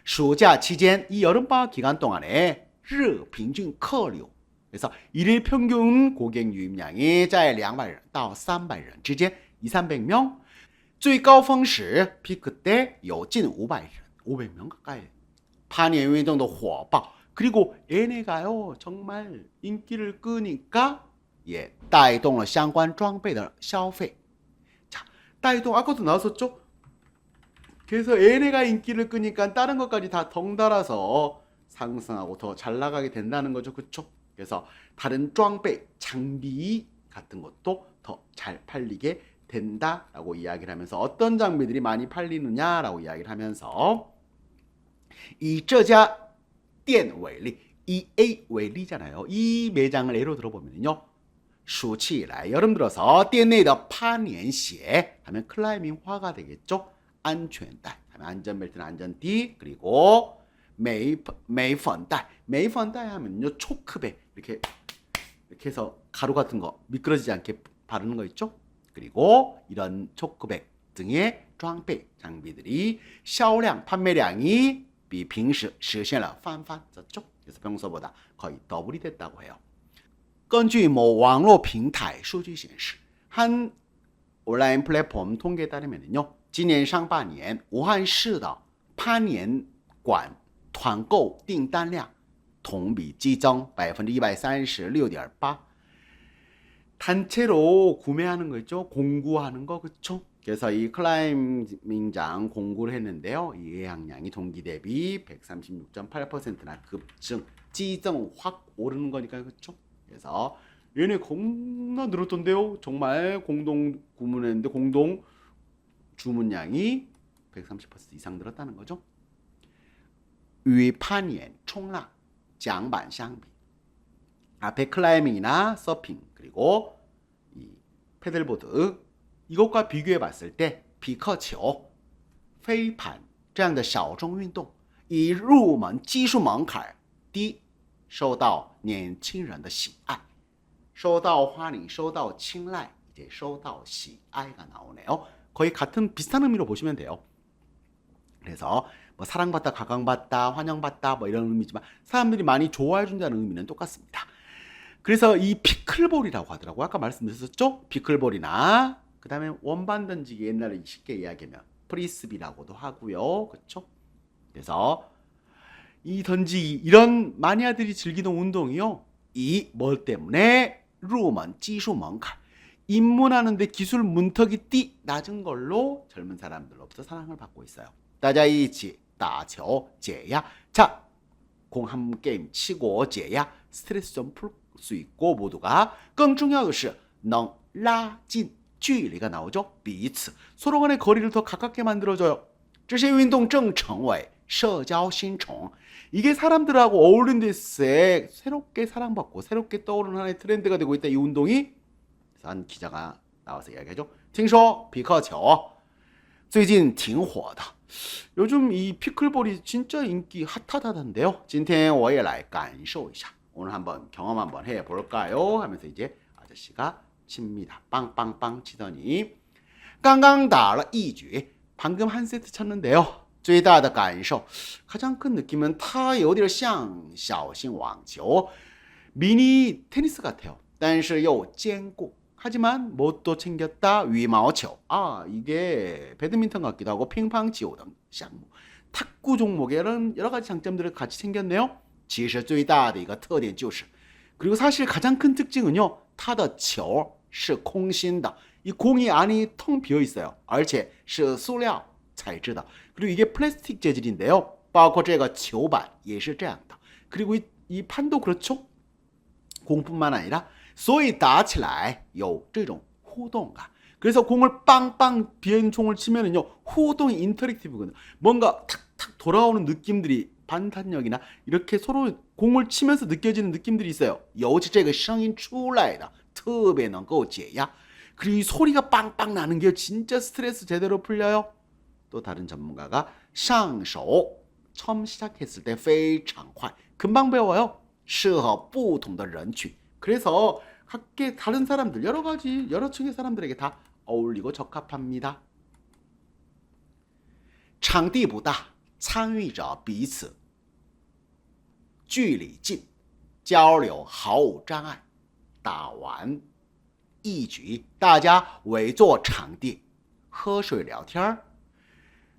暑假期间 이 여름방학 기간 동안에 日平均客流 그래서 일일 평균 고객 유입량이 在200人到300人之间 200~300명 最高峰时 피크 때有近500人 500명 가까이 潘年运动的火爆 그리고 얘네가요 정말 인기를 끄니까 예, 带动了相关装备的消费 자, 带动 아까도 나왔었죠? 그래서 얘네가 인기를 끄니까 다른 것까지 다 덩달아서 상승하고 더 잘 나가게 된다는 거죠. 그쵸? 그래서 다른 装备 장비 같은 것도 더 잘 팔리게 된다라고 이야기를 하면서 어떤 장비들이 많이 팔리느냐라고 이야기를 하면서 이 这家店为例 이 A 为例잖아요. 이 매장을 예로 들어보면요. 暑期以来 여름 들어서 店内的攀岩鞋 하면 클라이밍 화가 되겠죠. 安全带 하면 안전벨트는 안전띠 그리고 美粉带 美粉带 하면요 초크백 이렇게 해서 가루 같은 거 미끄러지지 않게 바르는 거 있죠. 그리고 이런 초크백 등의 装备 장비들이 销量 판매량이 比平时实现了翻番 졌죠. 그래서 평소보다 거의 더블이 됐다고 해요. 根据某网络平台数据显示 한 온라인 플랫폼 통계에 따르면요. 今年上半年武汉市的攀岩馆团购订单量同比激增 136.8%. 단체로 구매하는 거 있죠? 공구하는 거 그쵸? 그래서 이 클라이밍장 공구를 했는데요. 이 예약량이 동기 대비 136.8%나 급증, 지정 확 오르는 거니까 그쵸? 그래서 얘네 겁나 늘었던데요. 정말 공동 구문했는데 공동 주문량이 130% 이상 늘었다는 거죠. 与攀岩,冲浪, 桨板相比 앞에 클라이밍이나 서핑 그리고 이 패들보드 이것과 비교해 봤을 때 匹克球, 飞盘这样的小众运动以入门技术门槛低受到年轻人的喜爱 受到欢迎, 受到青睐 이제 受到喜爱가 나오네요. 거의 같은 비슷한 의미로 보시면 돼요. 그래서 뭐 사랑받다, 각광받다, 환영받다 뭐 이런 의미지만 사람들이 많이 좋아해준다는 의미는 똑같습니다. 그래서 이 피클볼이라고 하더라고요. 아까 말씀드렸었죠? 피클볼이나 그 다음에 원반 던지기, 옛날에 쉽게 이야기하면 프리스비라고도 하고요. 그렇죠? 그래서 이 던지기, 이런 마니아들이 즐기는 운동이요, 이 뭘 때문에? 루먼, 지수門槛, 입문하는데 기술 문턱이 낮은 걸로 젊은 사람들로부터 사랑을 받고 있어요. 大家一起打球解压. 자, 공 한 게임 치고 解压, 스트레스 좀 풀 수 있고 모두가. 更重要的是能拉近距离가 나오죠. 彼此, 서로 간의 거리를 더 가깝게 만들어줘요. 这些运动正成为社交新宠. 이게 사람들하고 어울린 데서 새롭게 사랑받고 새롭게 떠오르는 하나의 트렌드가 되고 있다, 이 운동이. 그래서 한 기자가 나와서 이야기하죠. 听说匹克球最近挺火的. 요즘 이 피클볼이 진짜 인기 핫하다던데요. 今天我也来感受一下. 오늘 한번 경험 한번 해볼까요? 하면서 이제 아저씨가 칩니다. 빵빵빵 치더니 刚刚打了一局, 방금 한 세트 쳤는데요. 最大的感受, 가장 큰 느낌은 它有点像小型网球, 미니 테니스 같아요. 但是又坚固. 하지만 뭣도 챙겼다, 위마오球. 이게 배드민턴 같기도 하고 乒乓球등项目, 탁구 종목의 여러 가지 장점들을 같이 챙겼네요. 其实最大的一个特点就是, 그리고 사실 가장 큰 특징은요, 它的球是空心的. 이 공이 안이 텅 비어 있어요. 而且是塑料材质的. 그리고 이게 플라스틱 재질인데요. 包括这个球板也是这样的. 그리고 이 판도 그렇죠? 공뿐만 아니라 所以打起来有这种互动感. 그래서 공을 빵빵 비어있는 총을 치면은요,互动인터랙티브거든요. 뭔가 탁탁 돌아오는 느낌들이, 반탄력이나 이렇게 서로 공을 치면서 느껴지는 느낌들이 있어요. 尤其这个声音出来的特别能够解压. 그리고 이 소리가 빵빵 나는 게 진짜 스트레스 제대로 풀려요. 또 다른 전문가가 上手 처음 시작했을 때 非常快, 금방 배워요. 适合不同的人群. 그래서 각계 다른 사람들, 여러 층의 사람들에게 다 어울리고 적합합니다. 场地不大, 参与者彼此距离近, 交流毫无障碍. 打完一局, 大家围坐场地喝水聊天.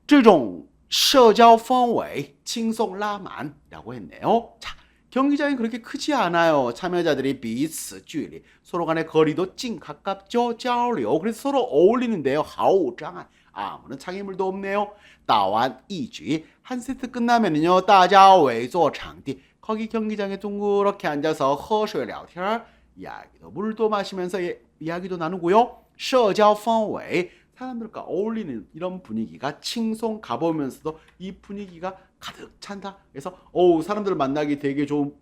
这种社交氛围轻松拉满라고 했네요. 자, 경기장이 그렇게 크지 않아요. 참여자들이 彼此距离, 서로 간의 거리도 찐 가깝죠. 交流, 그래서 서로 어울리는데요. 毫无障碍, 아무런 장애물도 없네요. 打完一局, 한 세트 끝나면은요, 大家围坐场地, 거기 경기장에 둥그렇게 앉아서 喝水聊天, 이야기도 물도 마시면서 이야기도 나누고요. 社交氛围, 사람들과 어울리는 이런 분위기가 칭송 가보면서도 이 분위기가 가득 찬다. 그래서 사람들 만나기 되게 좋은,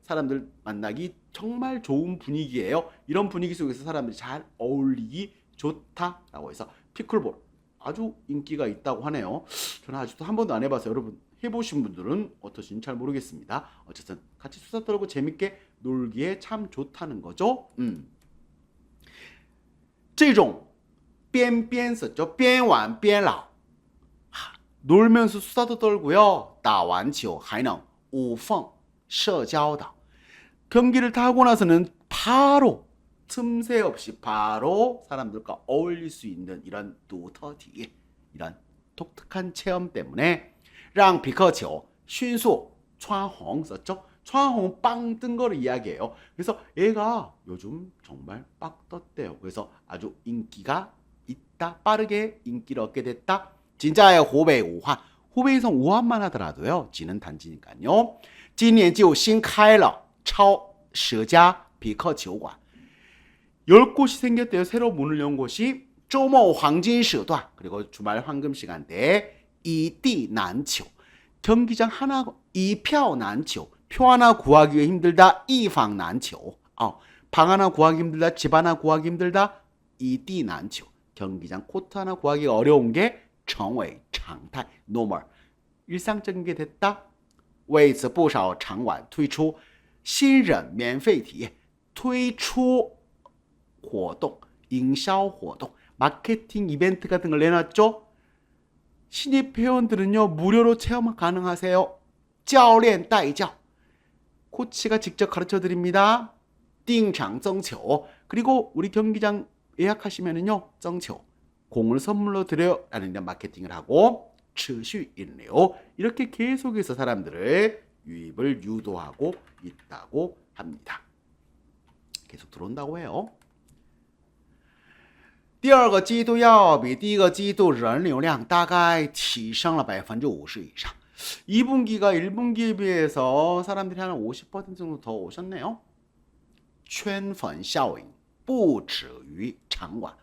사람들 만나기 정말 좋은 분위기예요. 이런 분위기 속에서 사람들이 잘 어울리기 좋다라고 해서 피클볼 아주 인기가 있다고 하네요. 저는 아직도 한 번도 안 해봐서 여러분 해보신 분들은 어떠신지 잘 모르겠습니다. 어쨌든 같이 수다 떨고 재밌게 놀기에 참 좋다는 거죠. 这种边边썼죠. 边玩边老. 놀면서 수다도 떨고요. 打完球还能无缝社交的. 경기를 다 하고 나서는 바로 틈새 없이 바로 사람들과 어울릴 수 있는 이런 独特体验, 이런 독특한 체험 때문에 让匹克球迅速蹿红 썼죠. 蹿红 빵 뜬 거를 이야기해요. 그래서 얘가 요즘 정말 빡 떴대요. 그래서 아주 인기가 있다, 빠르게 인기를 얻게 됐다. 진짜의 후베이 우한, 후베이성 우한만 하더라도요, 지는 단지니까요. 今年就新开了超10家匹克球馆. 10곳이 생겼대요. 새로 문을 연 곳이. 周末黄金时段, 그리고 주말 황금 시간대에 一地难求. 경기장 하나, 一票难求. 표 하나 구하기가 힘들다. 一房难求. 방 하나 구하기 힘들다. 집 하나 구하기 힘들다. 一地难求. 경기장 코트 하나 구하기가 어려운 게 成为常态 normal, 일상적인 게 됐다. 为此不少场馆推出新人免费体验, 推出活动, 营销活动, 마케팅 이벤트 같은 걸 내놨죠. 신입 회원들은요 무료로 체험 가능하세요. 教练带教 코치가 직접 가르쳐 드립니다. 定场增球 그리고 우리 경기장 예약하시면은요 增球 공을 선물로 드려요 라는 마케팅을 하고 持续引流 이렇게 계속해서 사람들을 유입을 유도하고 있다고 합니다. 계속 들어온다고 해요. 第二个季度要比第一个季度人流量大概提升了 50% 이상. 2분기가 1분기에 비해서 사람들이 한 50% 정도 더 오셨네요. 圈粉效应不止于场馆.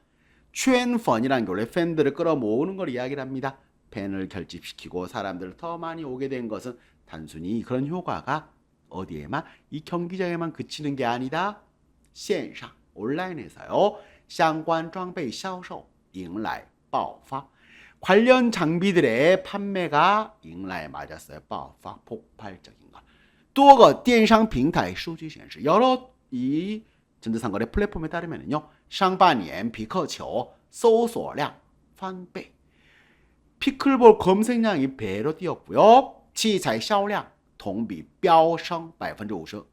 圈粉이란 게 원래 팬들을 끌어모으는 걸 이야기를 합니다. 팬을 결집시키고 사람들을 더 많이 오게 된 것은 단순히 그런 효과가 어디에만 이 경기장에만 그치는 게 아니다. 线上 온라인에서요. 相关装备销售迎来爆发. 관련 장비들의 판매가 迎来 맞았어요. 爆发 폭발적인 것. 多个电商平台数据显示 여러 이 전자상거래 플랫폼에 따르면요. 上半年皮克球搜索量翻倍. 피클볼 검색량이 배로 뛰었고요. 器材销量同比飙升 85.2%.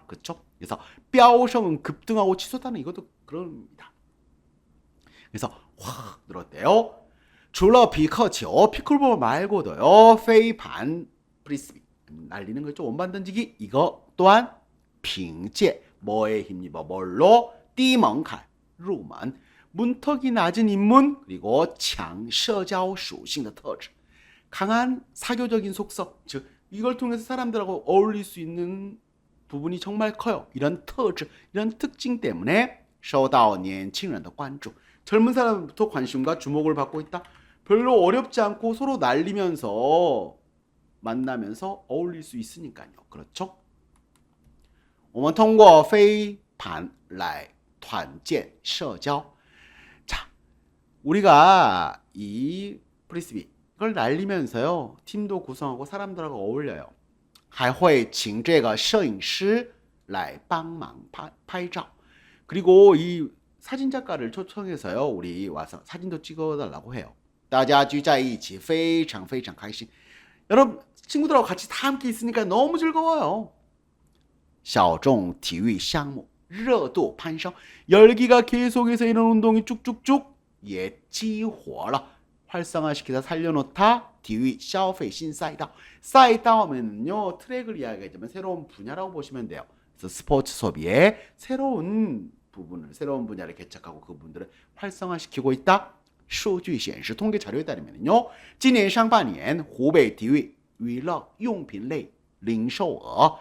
그렇죠? 그래서 飙升 급등하고 치솟다는 이것도 그럽니다. 그래서 확 늘었대요. 除了皮克球 피클볼 말고도요. 飞盘 프리스비 날리는 거죠. 원반 던지기 이거 또한 凭借 뭐에 힘입어 뭘로 低门槛入门 문턱이 낮은 입문 그리고 强社交属性的特质 강한 사교적인 속성 즉 이걸 통해서 사람들하고 어울릴 수 있는 부분이 정말 커요. 이런 특质, 이런 특징 때문에 受到年轻人的关注 젊은 사람부터 관심과 주목을 받고 있다. 별로 어렵지 않고 서로 날리면서 만나면서 어울릴 수 있으니까요. 그렇죠? 我们通过飞盘来团建社交 자, 우리가 이 프리스비 이걸 날리면서요. 팀도 구성하고 사람들하고 어울려요. 还会请这个摄影师来帮忙拍照 그리고 이 사진작가를 초청해서요. 우리 와서 사진도 찍어달라고 해요. 大家聚在一起非常非常开心 여러분 친구들하고 같이 다 함께 있으니까 너무 즐거워요. 小众体育项目热度攀升 열기가 계속해서 이런 운동이 쭉쭉쭉 예激活了 활성화시키다 살려놓다 体育消费新赛道 사이다오면요 트랙을 이야기하자면 새로운 분야라고 보시면 돼요. 그래서 스포츠 소비의 새로운 부분을 새로운 분야를 개척하고 그 부분들을 활성화시키고 있다. 数据显示 통계 자료에 따르면요 今年上半年湖北体育娱乐用品类零售额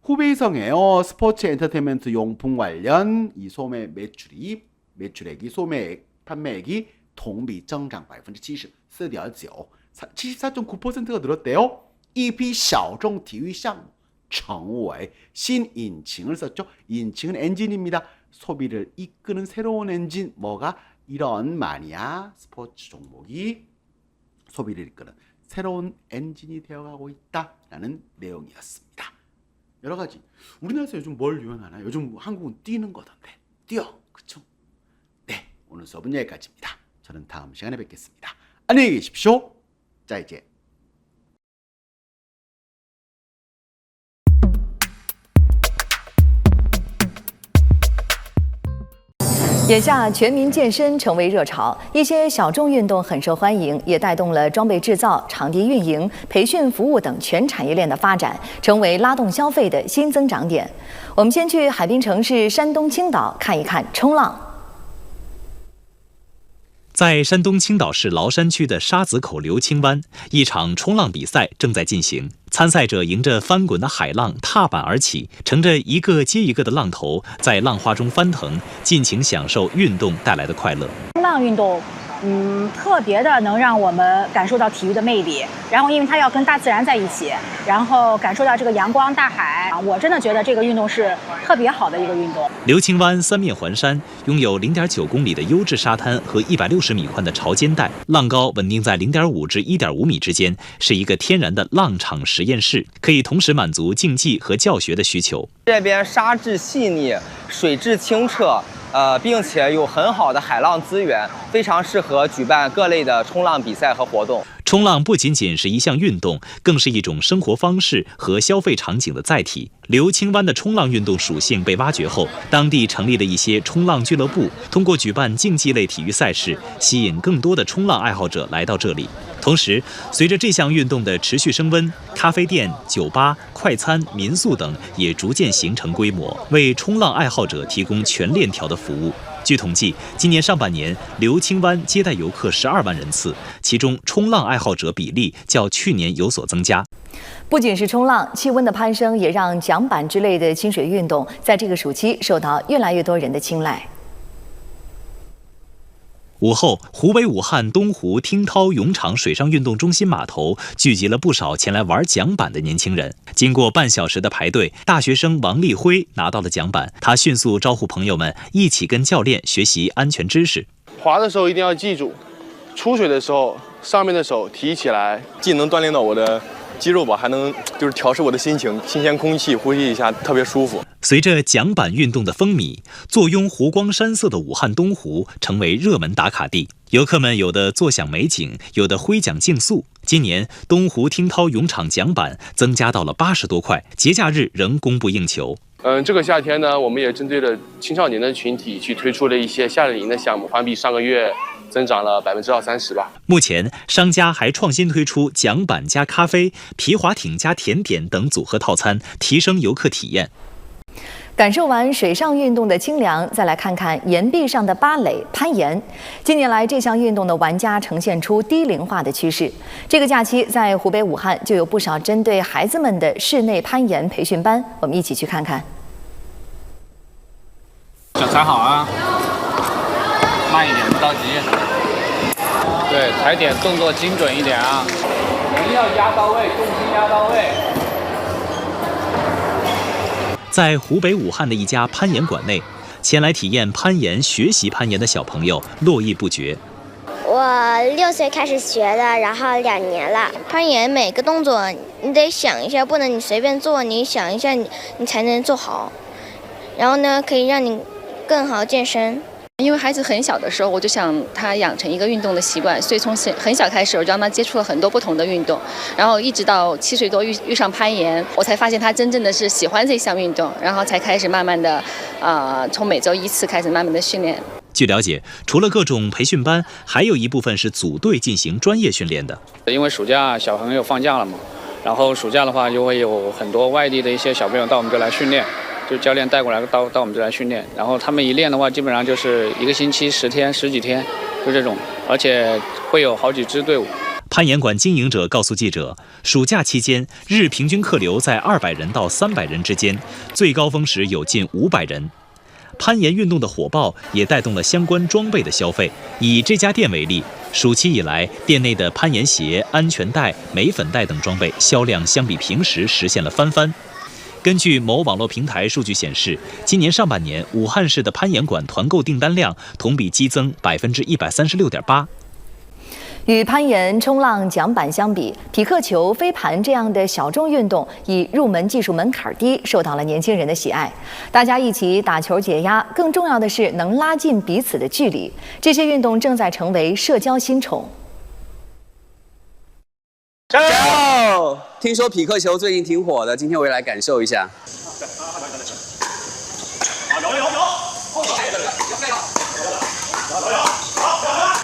후베이성에요 스포츠 엔터테인먼트 용품 관련 이 소매 매출액이 소매액 판매액이 동비增长 70%, 4.9 74.9%가 늘었대요. 一批小众体育项目成为新引擎을 썼죠. 인칭은 엔진입니다. 소비를 이끄는 새로운 엔진 뭐가 이런 마니아 스포츠 종목이 소비를 이끄는 새로운 엔진이 되어가고 있다라는 내용이었습니다. 여러 가지 우리나라에서 요즘 뭘 유행하나? 요즘 한국은 뛰는 거던데 뛰어 그쵸? 네 오늘 수업은 여기까지입니다. 저는 다음 시간에 뵙겠습니다. 안녕히 계십시오. 再见.「眼下全民健身成为热潮，一些小众运动很受欢迎，也带动了装备制造、场地运营、培训服务等全产业链的发展，成为拉动消费的新增长点。我们先去海滨城市山东青岛看一看冲浪。在山东青岛市崂山区的沙子口刘清湾，一场冲浪比赛正在进行。参赛者迎着翻滚的海浪踏板而起，乘着一个接一个的浪头，在浪花中翻腾，尽情享受运动带来的快乐。冲浪运动，特别的能让我们感受到体育的魅力。然后，因为它要跟大自然在一起，然后感受到这个阳光、大海，我真的觉得这个运动是特别好的一个运动。刘清湾三面环山，拥有0.9公里的优质沙滩和160米宽的潮间带，浪高稳定在0.5至1.5米之间，是一个天然的浪场实验室，可以同时满足竞技和教学的需求。这边沙质细腻，水质清澈。并且有很好的海浪资源，非常适合举办各类的冲浪比赛和活动。冲浪不仅仅是一项运动，更是一种生活方式和消费场景的载体。刘清湾的冲浪运动属性被挖掘后，当地成立了一些冲浪俱乐部，通过举办竞技类体育赛事，吸引更多的冲浪爱好者来到这里。同时，随着这项运动的持续升温，咖啡店、酒吧、快餐、民宿等也逐渐形成规模，为冲浪爱好者提供全链条的服务。据统计，今年上半年，刘清湾接待游客12万人次，其中冲浪爱好者比例较去年有所增加。不仅是冲浪，气温的攀升也让桨板之类的亲水运动在这个暑期受到越来越多人的青睐。午后，湖北武汉东湖听涛泳场水上运动中心码头聚集了不少前来玩桨板的年轻人。经过半小时的排队，大学生王立辉拿到了桨板，他迅速招呼朋友们一起跟教练学习安全知识。滑的时候一定要记住，出水的时候上面的手提起来，既能锻炼到我的肌肉吧，还能调试我的心情，新鲜空气呼吸一下特别舒服。随着桨板运动的风靡，坐拥湖光山色的武汉东湖成为热门打卡地。游客们有的坐享美景，有的挥桨竞速。今年东湖听涛泳场桨板增加到了80多块，节假日仍供不应求。这个夏天呢，我们也针对了青少年的群体去推出了一些夏令营的项目，环比上个月增长了20%-30%吧。目前，商家还创新推出桨板加咖啡、皮划艇加甜点等组合套餐，提升游客体验。感受完水上运动的清凉，再来看看岩壁上的芭蕾攀岩。近年来，这项运动的玩家呈现出低龄化的趋势。这个假期，在湖北武汉就有不少针对孩子们的室内攀岩培训班，我们一起去看看。脚踩好啊，慢一点，不着急。对，踩点动作精准一点啊，人要压到位，重心压到位。在湖北武汉的一家攀岩馆内，前来体验攀岩、学习攀岩的小朋友络绎不绝。我6岁开始学的，然后2年了。攀岩每个动作你得想一下，不能你随便做，你想一下你才能做好。然后呢，可以让你更好健身。因为孩子很小的时候，我就想他养成一个运动的习惯，所以从很小开始，我就让他接触了很多不同的运动，然后一直到7岁多遇上攀岩，我才发现他真正的是喜欢这项运动，然后才开始慢慢的，从每周1次开始慢慢的训练。据了解，除了各种培训班，还有一部分是组队进行专业训练的。因为暑假小朋友放假了嘛，然后暑假的话就会有很多外地的一些小朋友到我们这来训练。就教练带过来到我们这来训练，然后他们一练的话，基本上就是1个星期10天10几天，就这种，而且会有好几支队伍。攀岩馆经营者告诉记者，暑假期间日平均客流在200人到300人之间，最高峰时有近500人。攀岩运动的火爆也带动了相关装备的消费。以这家店为例，暑期以来，店内的攀岩鞋、安全带、镁粉带等装备销量相比平时实现了翻番。根据某网络平台数据显示，今年上半年武汉市的攀岩馆团购订单量同比激增136.8%。与攀岩、冲浪、桨板相比，匹克球、飞盘这样的小众运动以入门技术门槛低，受到了年轻人的喜爱。大家一起打球解压，更重要的是能拉近彼此的距离。这些运动正在成为社交新宠。加油！听说匹克球最近挺火的，今天我也来感受一下。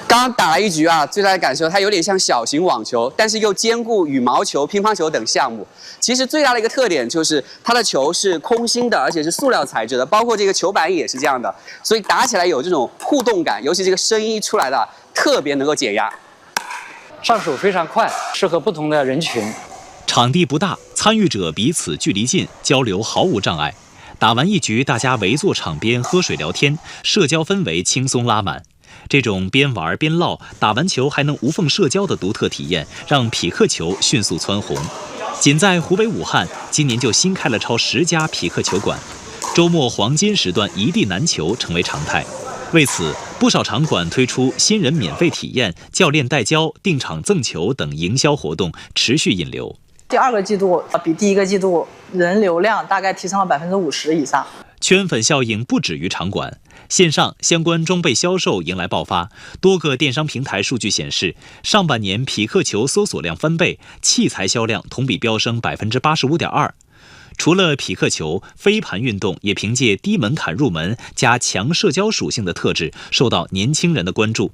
刚打了一局啊，最大的感受它有点像小型网球，但是又兼顾羽毛球、乒乓球等项目。其实最大的一个特点就是它的球是空心的，而且是塑料材质的，包括这个球板也是这样的，所以打起来有这种互动感，尤其这个声音一出来的特别能够解压。上手非常快，适合不同的人群。场地不大，参与者彼此距离近，交流毫无障碍。打完一局，大家围坐场边喝水聊天，社交氛围轻松拉满。这种边玩边唠，打完球还能无缝社交的独特体验，让匹克球迅速蹿红。仅在湖北武汉，今年就新开了超10家匹克球馆，周末黄金时段一地难求成为常态。为此，不少场馆推出新人免费体验、教练带教、定场赠球等营销活动，持续引流。第2个季度比第1个季度人流量大概提升了50%以上。圈粉效应不止于场馆，线上相关装备销售迎来爆发，多个电商平台数据显示，上半年匹克球搜索量翻倍，器材销量同比飙升85.2%。除了匹克球，飞盘运动也凭借低门槛入门加强社交属性的特质，受到年轻人的关注。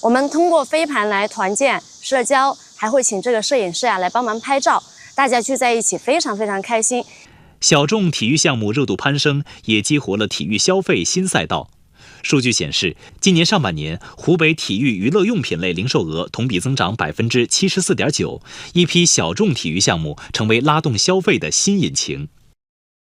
我们通过飞盘来团建、社交，还会请这个摄影师来帮忙拍照，大家聚在一起非常开心。小众体育项目热度攀升，也激活了体育消费新赛道。数据显示，今年上半年，湖北体育娱乐用品类零售额同比增长74.9%，一批小众体育项目成为拉动消费的新引擎。